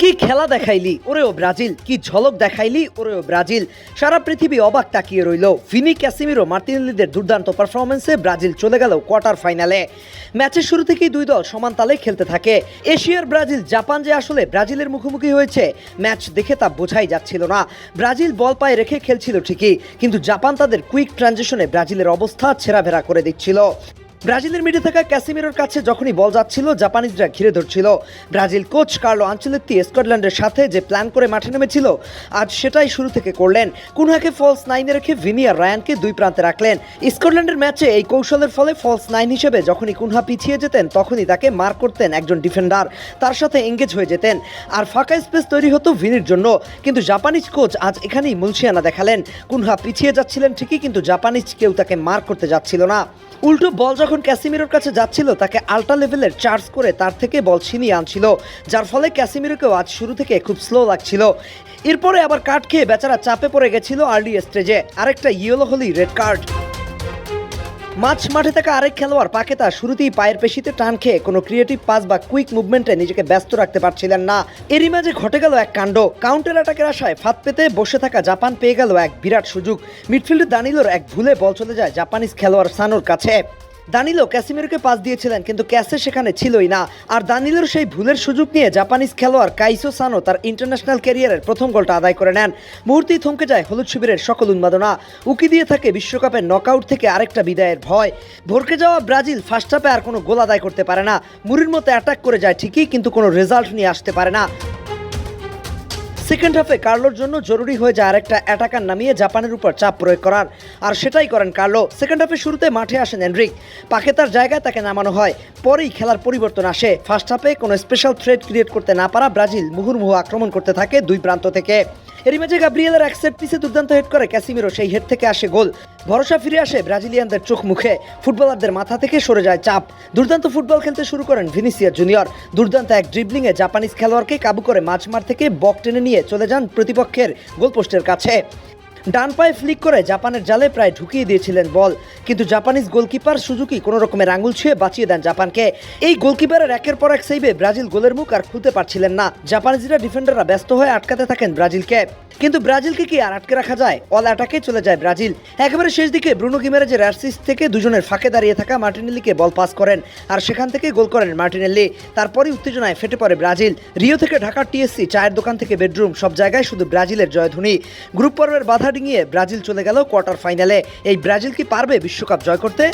কি খেলা দেখাইলি ওরেও ব্রাজিল, কি ঝলক দেখাইলি ওরেও ব্রাজিল। সারা পৃথিবী অবাক তাকিয়ে রইল। ভিনি, ক্যাসিমিরো, মার্টিনেলিদের দুর্দান্ত পারফরমেন্সে ব্রাজিল চলে গেল কোয়ার্টার ফাইনালে। ম্যাচের শুরু থেকেই দুই দল সমান তালে খেলতে থাকে। এশিয়ার ব্রাজিল জাপান যে আসলে ব্রাজিলের মুখোমুখি হয়েছে, ম্যাচ দেখে তা বোঝাই যাচ্ছিল না। ব্রাজিল বল পায়ে রেখে খেলছিল ঠিকই, কিন্তু জাপান তাদের কুইক ট্রানজিশনে ব্রাজিলের অবস্থা ছেঁড়াভেড়া করে দিচ্ছিল। ব্রাজিলের মিডে থাকা ক্যাসিমিরোর কাছে যখনই বল যাচ্ছিল, জাপানিজরা ঘিরে ধরছিল। ব্রাজিল কোচ কার্লো আনচেলত্তি স্কটল্যান্ডের সাথে যে প্ল্যান করে মাঠে নেমেছিল, আজ সেটাই শুরু থেকে করলেন। কুনহাকে ফলস নাইনে রেখে ভিনি আর রায়ানকে দুই প্রান্তে রাখলেন। স্কটল্যান্ডের ম্যাচে এই কৌশলের ফলে ফলস নাইন হিসেবে যখনই কুনহা পিছিয়ে যেতেন, তখনই তাকে মার্ক করতেন একজন ডিফেন্ডার, তার সাথে এঙ্গেজ হয়ে যেতেন, আর ফাঁকা স্পেস তৈরি হতো ভিনির জন্য। কিন্তু জাপানিজ কোচ আজ এখানেই মুলসিয়ানা দেখালেন। কুনহা পিছিয়ে যাচ্ছিলেন ঠিকই, কিন্তু জাপানিজ কেউ তাকে মার্ক করতে যাচ্ছিল না। উল্টো বল যখন ক্যাসিমিরোর কাছে যাচ্ছিল, তাকে আল্ট্রা লেভেলের চার্জ করে তার থেকে বল ছিনিয়ে আনছিল, যার ফলে ক্যাসিমিরোকেও আজ শুরু থেকে খুব স্লো লাগছিল। এরপরে আবার কার্ড খেয়ে বেচারা চাপে পড়ে গেছিল আর্লি স্টেজে। আরেকটা ইয়েলো হলেই রেড কার্ড। মাঠে থাকা আরেক খেলোয়াড় পাকেতা শুরুতেই পায়ের পেশিতে টান খেয়ে কোনো ক্রিয়েটিভ পাস বা কুইক মুভমেন্টে নিজেকে ব্যস্ত রাখতে পারছিলেন না। এরই মাঝে ঘটে গেল এক কাণ্ড। কাউন্টার অ্যাটাকের আশায় ফাঁদ পেতে বসে থাকা জাপান পেয়ে গেল এক বিরাট সুযোগ। মিডফিল্ডে দানিলোর এক ভুলে বল চলে যায় জাপানিজ খেলোয়াড় সানোর কাছে। দানিলো ক্যাসিমিরোকে পাস দিয়েছিলেন, কিন্তু ক্যাসে সেখানে ছিলই না। আর দানিলোর সেই ভুলের সুযোগ নিয়ে জাপানিজ খেলোয়াড় কাইসো সানো তার ইন্টারন্যাশনাল ক্যারিয়ারের প্রথম গোলটা আদায় করে নেন। মুহূর্তেই থমকে যায় হলুদ শিবিরের সকল উন্মাদনা। উকি দিয়ে থাকে বিশ্বকাপের নকআউট থেকে আরেকটা বিদায়ের ভয়। ভরকে যাওয়া ব্রাজিল ফার্স্ট হাফে আর কোনো গোল আদায় করতে পারে না। মুরির মতো অ্যাটাক করে যায় ঠিকই, কিন্তু কোনো রেজাল্ট নিয়ে আসতে পারে না। সেকেন্ড হাফে কার্লোর জন্য জরুরি হয়ে যায় আরেকটা অ্যাটাকার নামিয়ে জাপানের উপর চাপ প্রয়োগ করার, আর সেটাই করেন কার্লো। সেকেন্ড হাফে শুরুতে মাঠে আসেন এনরিক, পাকেতার জায়গায় তাকে নামানো হয়। পরেই খেলার পরিবর্তন আসে। ফার্স্ট হাফে কোনো স্পেশাল থ্রেট ক্রিয়েট করতে না পারা ব্রাজিল মুহুর্মুহু আক্রমণ করতে থাকে দুই প্রান্ত থেকে। এরই মাঝে গাব্রিয়েলের এক সেট পিসে দুর্দান্ত হেড করে ক্যাসিমিরো, সেই হেড থেকে আসে গোল। ভরসা ফিরে আসে ব্রাজিলিয়ানদের চোখ মুখে। ফুটবলারদের মাথা থেকে সরে যায় চাপ। দুর্দান্ত ফুটবল খেলতে শুরু করেন ভিনিসিয়াস জুনিয়র। দুর্দান্ত এক ড্রিবলিংয়ে জাপানিজ খেলোয়াড়কে কাবু করে মাঝমাঠ থেকে বক টেনে নিয়ে চলে যান প্রতিপক্ষের গোলপোস্টের কাছে। ডান পায়ে ফ্লিক করে জাপানের জালে প্রায় ঢুকিয়ে দিয়েছিলেন বল, কিন্তু জাপানিজ গোলকিপার সুজুকি কোনো রকমের আঙুল ছুঁয়ে বাঁচিয়ে দেন জাপানকে। এই গোলকিপারের একের পর এক সেভে ব্রাজিল গোলের মুখ আর খুলতে পারছিলেন না। জাপানিজরা ডিফেন্ডাররা ব্যস্ত হয়ে আটকাতে থাকেন ব্রাজিলকে, কিন্তু ব্রাজিলকে কি আর আটকে রাখা যায়? অল অ্যাটাকে চলে যায় ব্রাজিল। একেবারে শেষ দিকে ব্রুনো গিমেরেজের অ্যাসিস্ট থেকে দুজনের ফাঁকে দাঁড়িয়ে থাকা মার্টিনেলিকে বল পাস করেন, আর সেখান থেকে গোল করেন মার্টিনেলি। তারপরই উত্তেজনায় ফেটে পড়ে ব্রাজিল। রিও থেকে ঢাকার টিএসসি, চায়ের দোকান থেকে বেডরুম, সব জায়গায় শুধু ব্রাজিলের জয়ধ্বনি। গ্রুপ পর্বের বাধা ডিঙিয়ে ব্রাজিল চলে গেল কোয়ার্টার ফাইনালে। এই ব্রাজিল কি পারবে বিশ্বকাপ জয় করতে?